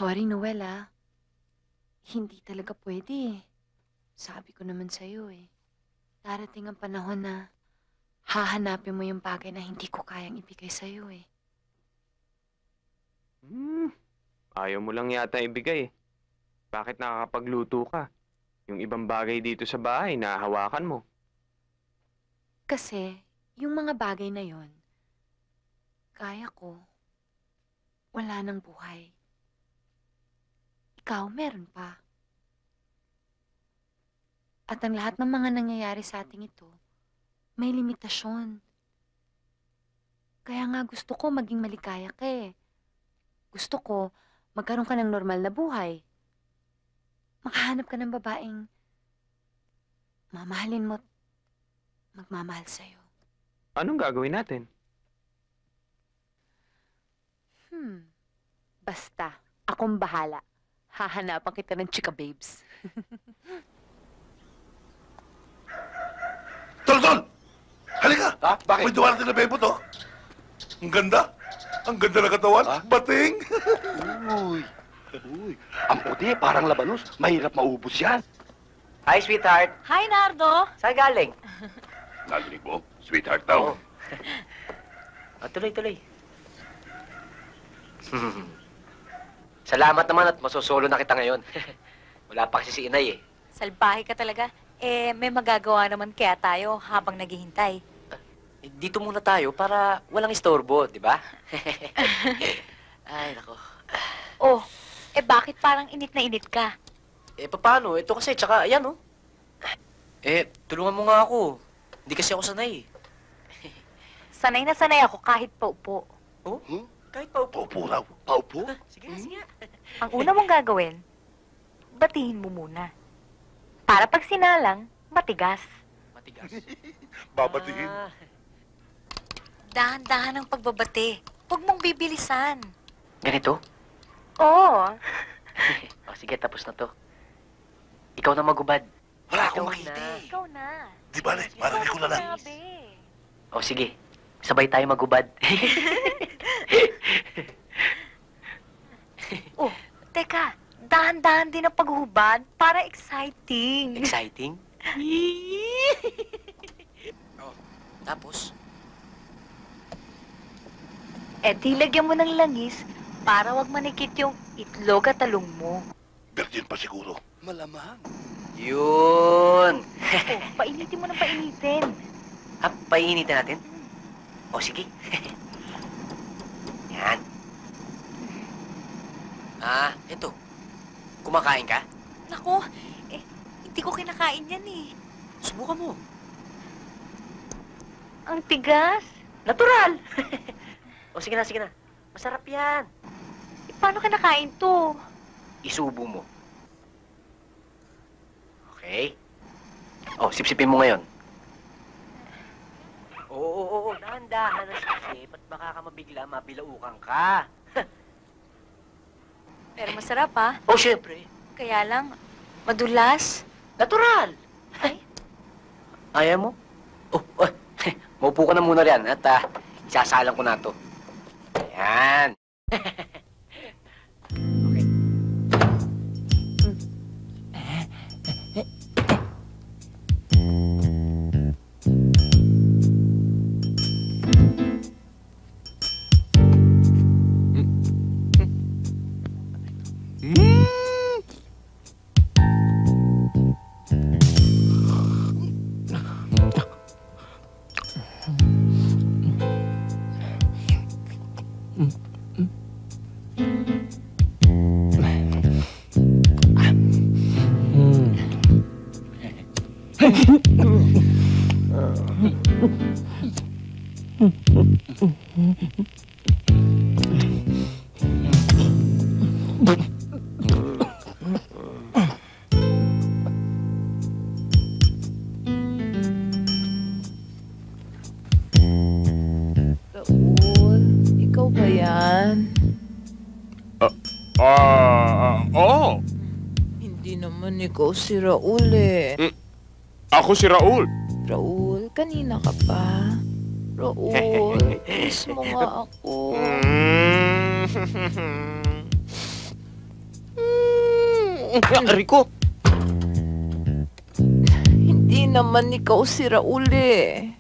Sorry, Noel, ah. Hindi talaga pwede, eh. Sabi ko naman sa'yo, eh. Darating ang panahon na hahanapin mo yung bagay na hindi ko kayang ibigay sa'yo, eh. Ayaw mo lang yata ibigay eh. Bakit nakakapagluto ka? Yung ibang bagay dito sa bahay, nahahawakan mo. Kasi, yung mga bagay na yon, kaya ko, wala nang buhay. Ikaw, meron pa. At ang lahat ng mga nangyayari sa ating ito, may limitasyon. Kaya nga gusto ko maging maligaya ka, eh. Gusto ko magkaroon ka ng normal na buhay. Makahanap ka ng babaeng mamahalin mo at magmamahal sa'yo. Anong gagawin natin? Basta, akong bahala. Hahanapan kita ng chika babes. Tol! Halika! Ha? Bakit? May duwarating na bebo to. Ang ganda. Ang ganda na katawan. Ha? Bating. Uy. Ang puti, parang labanos. Mahirap maubos yan. Hi, sweetheart. Hi, Nardo! Saan galing? Narinig mo? Sweetheart daw. Tuloy. Salamat naman at masosolo na kita ngayon. Wala pa kasi si Inay eh. Salbahe ka talaga. May magagawa naman kaya tayo habang naghihintay. Dito muna tayo para walang istorbo, di ba? Ay, nako. Oh, bakit parang init na init ka? Paano? Ito kasi, tsaka, ayan, oh. Tulungan mo nga ako. Hindi kasi ako sanay. Sanay na sanay ako kahit paupo. Oh? Kahit paupo. Paupo raw. Paupo? Sige. Ang una mong gagawin, batihin mo muna. Para pag sinalang, matigas. Matigas. Babatiin. Dahan-dahan ang pagbabati. Huwag mong bibilisan. Ganito? Oo. Sige, tapos na to. Ikaw na magubad. Wala akong Ikaw makita na. eh. Ikaw na. Di bale, marinig ko na lang. Sabi. Sige. Sabay tayo magubad. Oh, teka. Dahan-dahan din ang paghubad para exciting. Exciting? Tapos? Di lagyan mo ng langis para wag manikit yung itlog at talong mo. Virgin pa siguro. Malamang. Yun! Painitin mo ng painitin. Painitin natin? Sige. Yan. Ito. Kumakain ka? Naku, hindi ko kinakain yan eh. Subukan mo. Ang tigas. Natural! Sige na. Masarap yan. Paano kinakain to? Isubo mo. Okay? Sipsipin mo ngayon. Oo. Dahan-dahan ang sipsip at baka ka mabigla, mabilaukan ka. Pero masarap ah. Syempre. Kaya lang, madulas. Natural! Ay. Ayaw mo? Maupo ka na muna riyan at isasalang ko na to. Ayan. Okay. Raul, ikaw ba yan? Oo. Hindi naman ikaw si Raul eh. Ako si Raul. Raul, kanina ka pa. Raul, kiss mo nga ako. Ari ko. Hindi naman ikaw si Raul eh.